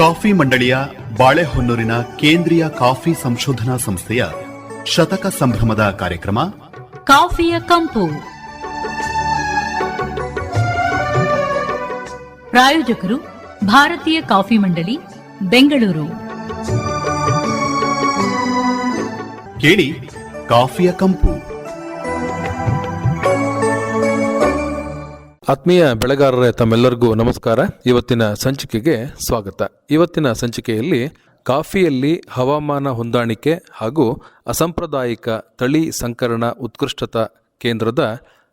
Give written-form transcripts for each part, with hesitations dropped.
Coffee ಮಂಡಳಿಯ ಬಾಳೆಹೊನ್ನೂರಿನ ಕೇಂದ್ರೀಯ coffee ಸಂಶೋಧನಾ ಸಂಸ್ಥೆಯ ಶತಕ ಸಂಭ್ರಮದ ಕಾರ್ಯಕ್ರಮ ಕಾಫಿಯ ಕಂಪು. ಪ್ರಾಯೋಜಕರು ಭಾರತೀಯ ಕಾಫಿ ಮಂಡಳಿ, ಬೆಂಗಳೂರು. ಕೇಳಿ ಕಾಫಿಯ ಕಂಪು. ಆತ್ಮೀಯ ಬೆಳೆಗಾರರೇ, ತಮ್ಮೆಲ್ಲರಿಗೂ ನಮಸ್ಕಾರ. ಇವತ್ತಿನ ಸಂಚಿಕೆಗೆ ಸ್ವಾಗತ. ಇವತ್ತಿನ ಸಂಚಿಕೆಯಲ್ಲಿ ಕಾಫಿಯಲ್ಲಿ ಹವಾಮಾನ ಹೊಂದಾಣಿಕೆ ಹಾಗೂ ಅಸಾಂಪ್ರದಾಯಿಕ ತಳಿ ಸಂಕರಣ ಉತ್ಕೃಷ್ಟತಾ ಕೇಂದ್ರದ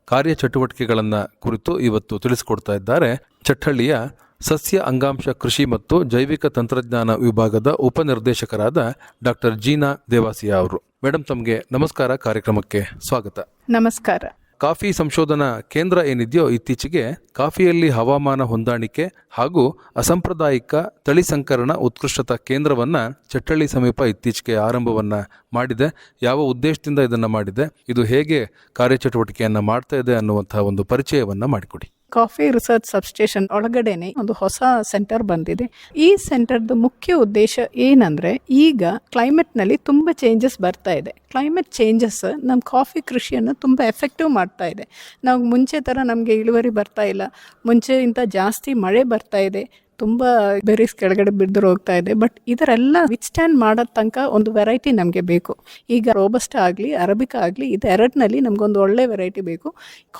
ಕಾರ್ಯಚಟುವಟಿಕೆಗಳನ್ನು ಕುರಿತು ಇವತ್ತು ತಿಳಿಸಿಕೊಡ್ತಾ ಇದ್ದಾರೆ ಚಟ್ಟಹಳ್ಳಿಯ ಸಸ್ಯ ಅಂಗಾಂಶ ಕೃಷಿ ಮತ್ತು ಜೈವಿಕ ತಂತ್ರಜ್ಞಾನ ವಿಭಾಗದ ಉಪನಿರ್ದೇಶಕರಾದ ಡಾಕ್ಟರ್ ಜೀನಾ ದೇವಾಸಿಯಾ ಅವರು. ಮೇಡಮ್, ತಮಗೆ ನಮಸ್ಕಾರ, ಕಾರ್ಯಕ್ರಮಕ್ಕೆ ಸ್ವಾಗತ. ನಮಸ್ಕಾರ. ಕಾಫಿ ಸಂಶೋಧನಾ ಕೇಂದ್ರ ಏನಿದೆಯೋ, ಇತ್ತೀಚೆಗೆ ಕಾಫಿಯಲ್ಲಿ ಹವಾಮಾನ ಹೊಂದಾಣಿಕೆ ಹಾಗೂ ಅಸಾಂಪ್ರದಾಯಿಕ ತಳಿ ಸಂಕರಣ ಉತ್ಕೃಷ್ಟತಾ ಕೇಂದ್ರವನ್ನು ಚಟ್ಟಹಳ್ಳಿ ಸಮೀಪ ಇತ್ತೀಚೆಗೆ ಆರಂಭವನ್ನು ಮಾಡಿದೆ. ಯಾವ ಉದ್ದೇಶದಿಂದ ಇದನ್ನು ಮಾಡಿದೆ, ಇದು ಹೇಗೆ ಕಾರ್ಯಚಟುವಟಿಕೆಯನ್ನು ಮಾಡ್ತಾ ಇದೆ ಅನ್ನುವಂತಹ ಒಂದು ಪರಿಚಯವನ್ನು ಮಾಡಿಕೊಡಿ. ಕಾಫಿ ರಿಸರ್ಚ್ ಸಬ್ಸ್ಟೇಷನ್ ಒಳಗಡೆನೆ ಒಂದು ಹೊಸ ಸೆಂಟರ್ ಬಂದಿದೆ. ಈ ಸೆಂಟರ್ದು ಮುಖ್ಯ ಉದ್ದೇಶ ಏನಂದರೆ, ಈಗ ಕ್ಲೈಮೇಟ್ನಲ್ಲಿ ತುಂಬ ಚೇಂಜಸ್ ಬರ್ತಾ ಇದೆ. ಕ್ಲೈಮೇಟ್ ಚೇಂಜಸ್ ನಮ್ಮ ಕಾಫಿ ಕೃಷಿಯನ್ನು ತುಂಬ ಎಫೆಕ್ಟಿವ್ ಮಾಡ್ತಾ ಇದೆ. ನಾವು ಮುಂಚೆ ಥರ ನಮಗೆ ಇಳುವರಿ ಬರ್ತಾ ಇಲ್ಲ. ಮುಂಚೆಗಿಂತ ಜಾಸ್ತಿ ಮಳೆ ಬರ್ತಾ ಇದೆ, ತುಂಬ ಬೆರೀಸ್ ಕೆಳಗಡೆ ಬಿದ್ದು ಹೋಗ್ತಾ ಇದೆ. ಬಟ್ ಇದರೆಲ್ಲ ವಿತ್ಸ್ಟ್ಯಾಂಡ್ ಮಾಡೋ ತನಕ ಒಂದು ವೆರೈಟಿ ನಮಗೆ ಬೇಕು. ಈಗ ರೋಬಸ್ಟಾ ಆಗಲಿ, ಅರಬಿಕಾ ಆಗಲಿ, ಇದೆರಡನಲ್ಲಿ ನಮಗೊಂದು ಒಳ್ಳೆ ವೆರೈಟಿ ಬೇಕು.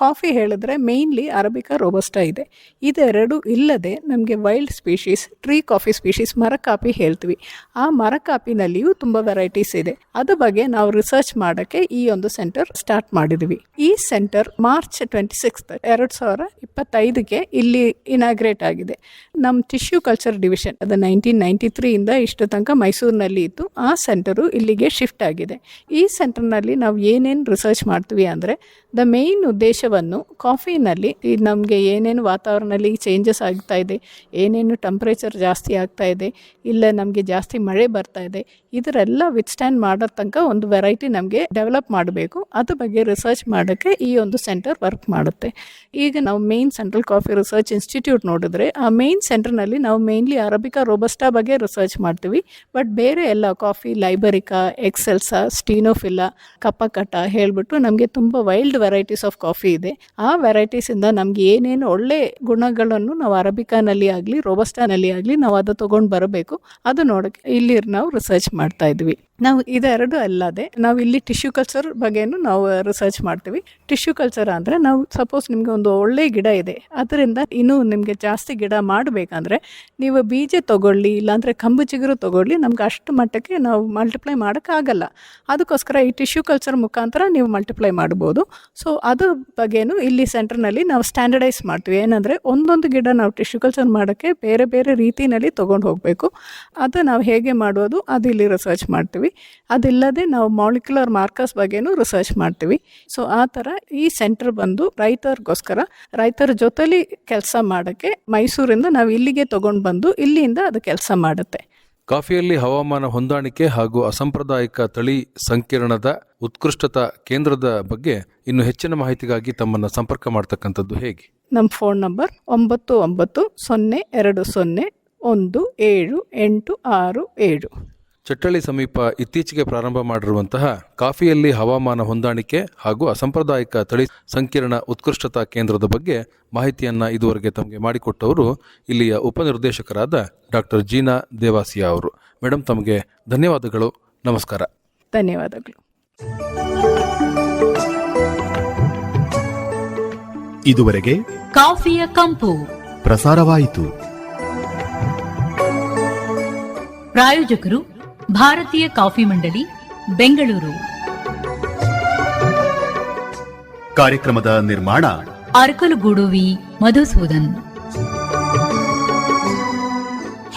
ಕಾಫಿ ಹೇಳಿದ್ರೆ ಮೇಯ್ನ್ಲಿ ಅರಬಿಕಾ, ರೋಬಸ್ಟಾ ಇದೆ. ಇದೆರಡು ಇಲ್ಲದೆ ನಮಗೆ wild species, tree coffee species, ಮರ ಕಾಫಿ ಹೇಳ್ತೀವಿ. ಆ ಮರ ಕಾಫಿನಲ್ಲಿಯೂ ತುಂಬ ವೆರೈಟೀಸ್ ಇದೆ. ಅದ್ರ ಬಗ್ಗೆ ನಾವು ರಿಸರ್ಚ್ ಮಾಡೋಕ್ಕೆ ಈ ಒಂದು ಸೆಂಟರ್ ಸ್ಟಾರ್ಟ್ ಮಾಡಿದ್ವಿ. ಈ ಸೆಂಟರ್ ಮಾರ್ಚ್ 26, 2025 ಇಲ್ಲಿ ಇನಾಗ್ರೇಟ್ ಆಗಿದೆ. ನಮ್ಮ ಟಿಶ್ಯೂ ಕಲ್ಚರ್ ಡಿವಿಷನ್ ಅದು 1993 ಇಷ್ಟು ತನಕ ಮೈಸೂರಿನಲ್ಲಿ ಇತ್ತು. ಆ ಸೆಂಟರು ಇಲ್ಲಿಗೆ ಶಿಫ್ಟ್ ಆಗಿದೆ. ಈ ಸೆಂಟರ್ನಲ್ಲಿ ನಾವು ಏನೇನು ರಿಸರ್ಚ್ ಮಾಡ್ತೀವಿ ಅಂದರೆ, ದ ಮೇಯ್ನ್ ಉದ್ದೇಶವನ್ನು ಕಾಫಿನಲ್ಲಿ ನಮಗೆ ಏನೇನು ವಾತಾವರಣದಲ್ಲಿ ಚೇಂಜಸ್ ಆಗ್ತಾ ಇದೆ, ಏನೇನು ಟೆಂಪ್ರೇಚರ್ ಜಾಸ್ತಿ ಆಗ್ತಾ ಇದೆ, ಇಲ್ಲ ನಮಗೆ ಜಾಸ್ತಿ ಮಳೆ ಬರ್ತಾ ಇದೆ, ಇದರೆಲ್ಲ ವಿತ್ಸ್ಟ್ಯಾಂಡ್ ಮಾಡೋ ತನಕ ಒಂದು ವೆರೈಟಿ ನಮಗೆ ಡೆವಲಪ್ ಮಾಡಬೇಕು. ಅದ್ರ ಬಗ್ಗೆ ರಿಸರ್ಚ್ ಮಾಡೋಕ್ಕೆ ಈ ಒಂದು ಸೆಂಟರ್ ವರ್ಕ್ ಮಾಡುತ್ತೆ. ಈಗ ನಾವು main central coffee research institute ನೋಡಿದ್ರೆ, ಆ ಮೇನ್ ಸೆಂಟರ್ನಲ್ಲಿ ನಾವು ಮೇನ್ಲಿ ಅರಬಿಕಾ, ರೋಬಸ್ಟಾ ಬಗ್ಗೆ ರಿಸರ್ಚ್ ಮಾಡ್ತೀವಿ. ಬಟ್ ಬೇರೆ ಎಲ್ಲ ಕಾಫಿ, ಲೈಬರಿಕಾ, ಎಕ್ಸೆಲ್ಸಾ, ಸ್ಟೀನೋಫಿಲ್ಲಾ, ಕಪ್ಪಕಟ ಹೇಳ್ಬಿಟ್ಟು ನಮಗೆ ತುಂಬ ವೈಲ್ಡ್ ವೆರೈಟೀಸ್ ಆಫ್ ಕಾಫಿ ಇದೆ. ಆ ವೆರೈಟೀಸಿಂದ ನಮಗೆ ಏನೇನು ಒಳ್ಳೆ ಗುಣಗಳನ್ನು ನಾವು ಅರಬಿಕಾನಲ್ಲಿ ಆಗಲಿ, ರೋಬಸ್ಟಾನಲ್ಲಿ ಆಗಲಿ ನಾವು ಅದು ತೊಗೊಂಡು ಬರಬೇಕು. ಅದು ನೋಡೋಕ್ಕೆ ಇಲ್ಲಿ ನಾವು ರಿಸರ್ಚ್ ಮಾಡ್ತಾ ಇದ್ವಿ. ನಾವು ಇದೆರಡು ಅಲ್ಲದೆ ನಾವು ಇಲ್ಲಿ ಟಿಶ್ಯೂ ಕಲ್ಚರ್ ಬಗ್ಗೆನೂ ನಾವು ರಿಸರ್ಚ್ ಮಾಡ್ತೀವಿ. ಟಿಶ್ಯೂ ಕಲ್ಚರ್ ಅಂದರೆ, ನಾವು ಸಪೋಸ್ ನಿಮಗೆ ಒಂದು ಒಳ್ಳೆ ಗಿಡ ಇದೆ, ಅದರಿಂದ ಇನ್ನೂ ನಿಮಗೆ ಜಾಸ್ತಿ ಗಿಡ ಮಾಡಬೇಕಂದ್ರೆ ನೀವು ಬೀಜ ತೊಗೊಳ್ಳಿ, ಇಲ್ಲಾಂದರೆ ಕಂಬು ಚಿಗುರು ತೊಗೊಳ್ಳಿ, ನಮ್ಗೆ ಅಷ್ಟು ಮಟ್ಟಕ್ಕೆ ನಾವು ಮಲ್ಟಿಪ್ಲೈ ಮಾಡೋಕ್ಕಾಗಲ್ಲ. ಅದಕ್ಕೋಸ್ಕರ ಈ ಟಿಶ್ಯೂ ಕಲ್ಚರ್ ಮುಖಾಂತರ ನೀವು ಮಲ್ಟಿಪ್ಲೈ ಮಾಡ್ಬೋದು. ಸೊ ಅದ್ರ ಬಗ್ಗೆನೂ ಇಲ್ಲಿ ಸೆಂಟರ್ನಲ್ಲಿ ನಾವು ಸ್ಟ್ಯಾಂಡರ್ಡೈಸ್ ಮಾಡ್ತೀವಿ. ಏನಂದರೆ, ಒಂದೊಂದು ಗಿಡ ನಾವು ಟಿಶ್ಯೂ ಕಲ್ಚರ್ ಮಾಡೋಕ್ಕೆ ಬೇರೆ ಬೇರೆ ರೀತಿಯಲ್ಲಿ ತೊಗೊಂಡು ಹೋಗಬೇಕು. ಅದು ನಾವು ಹೇಗೆ ಮಾಡೋದು, ಅದು ಇಲ್ಲಿ ರಿಸರ್ಚ್ ಮಾಡ್ತೀವಿ. ಅದಿಲ್ಲದೆ ನಾವು ಮಾಲಿಕ್ಯುಲರ್ ಮಾರ್ಕರ್ಸ್ ಬಗ್ಗೆನೂ ರಿಸರ್ಚ್ ಮಾಡ್ತೀವಿ. ಸೊ ಆ ಥರ ಈ ಸೆಂಟರ್ ಬಂದು ರೈತರ ಜೊತೆಲಿ ಕೆಲಸ ಮಾಡೋಕ್ಕೆ ಮೈಸೂರಿಂದ ನಾವು ಇಲ್ಲಿಗೆ ತೊಗೊಂಡು ಬಂದು ಇಲ್ಲಿಂದ ಅದು ಕೆಲಸ ಮಾಡುತ್ತೆ. ಕಾಫಿಯಲ್ಲಿ ಹವಾಮಾನ ಹೊಂದಾಣಿಕೆ ಹಾಗೂ ಅಸಾಂಪ್ರದಾಯಿಕ ತಳಿ ಸಂಕಿರಣದ ಉತ್ಕೃಷ್ಟತಾ ಕೇಂದ್ರದ ಬಗ್ಗೆ ಇನ್ನು ಹೆಚ್ಚಿನ ಮಾಹಿತಿಗಾಗಿ ತಮ್ಮನ್ನು ಸಂಪರ್ಕ ಮಾಡ್ತಕ್ಕಂಥದ್ದು ಹೇಗೆ? ನಮ್ಮ ಫೋನ್ ನಂಬರ್ 9902017867. ಚಟ್ಟಹಳ್ಳಿ ಸಮೀಪ ಇತ್ತೀಚೆಗೆ ಪ್ರಾರಂಭ ಮಾಡಿರುವಂತಹ ಕಾಫಿಯಲ್ಲಿ ಹವಾಮಾನ ಹೊಂದಾಣಿಕೆ ಹಾಗೂ ಅಸಾಂಪ್ರದಾಯಿಕ ತಳಿ ಸಂಕಿರಣ ಉತ್ಕೃಷ್ಟತಾ ಕೇಂದ್ರದ ಬಗ್ಗೆ ಮಾಹಿತಿಯನ್ನು ಇದುವರೆಗೆ ತಮಗೆ ಮಾಡಿಕೊಟ್ಟವರು ಇಲ್ಲಿಯ ಉಪನಿರ್ದೇಶಕರಾದ ಡಾಕ್ಟರ್ ಜೀನಾ ದೇವಾಸಿಯಾ ಅವರು. ಮೇಡಮ್, ತಮಗೆ ಧನ್ಯವಾದಗಳು. ನಮಸ್ಕಾರ. ಧನ್ಯವಾದಗಳು. ಇದುವರೆಗೆ ಕಾಫಿಯ ಕಂಪು ಪ್ರಸಾರವಾಯಿತು. ಪ್ರಾಯೋಜಕರು ಭಾರತೀಯ ಕಾಫಿ ಮಂಡಳಿ, ಬೆಂಗಳೂರು. ಕಾರ್ಯಕ್ರಮದ ನಿರ್ಮಾಣ ಅರಕಲಗೂಡು ಮಧುಸೂದನ್.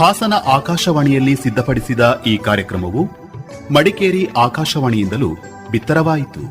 ಹಾಸನ ಆಕಾಶವಾಣಿಯಲ್ಲಿ ಸಿದ್ಧಪಡಿಸಿದ ಈ ಕಾರ್ಯಕ್ರಮವು ಮಡಿಕೇರಿ ಆಕಾಶವಾಣಿಯಿಂದಲೂ ಬಿತ್ತರವಾಯಿತು.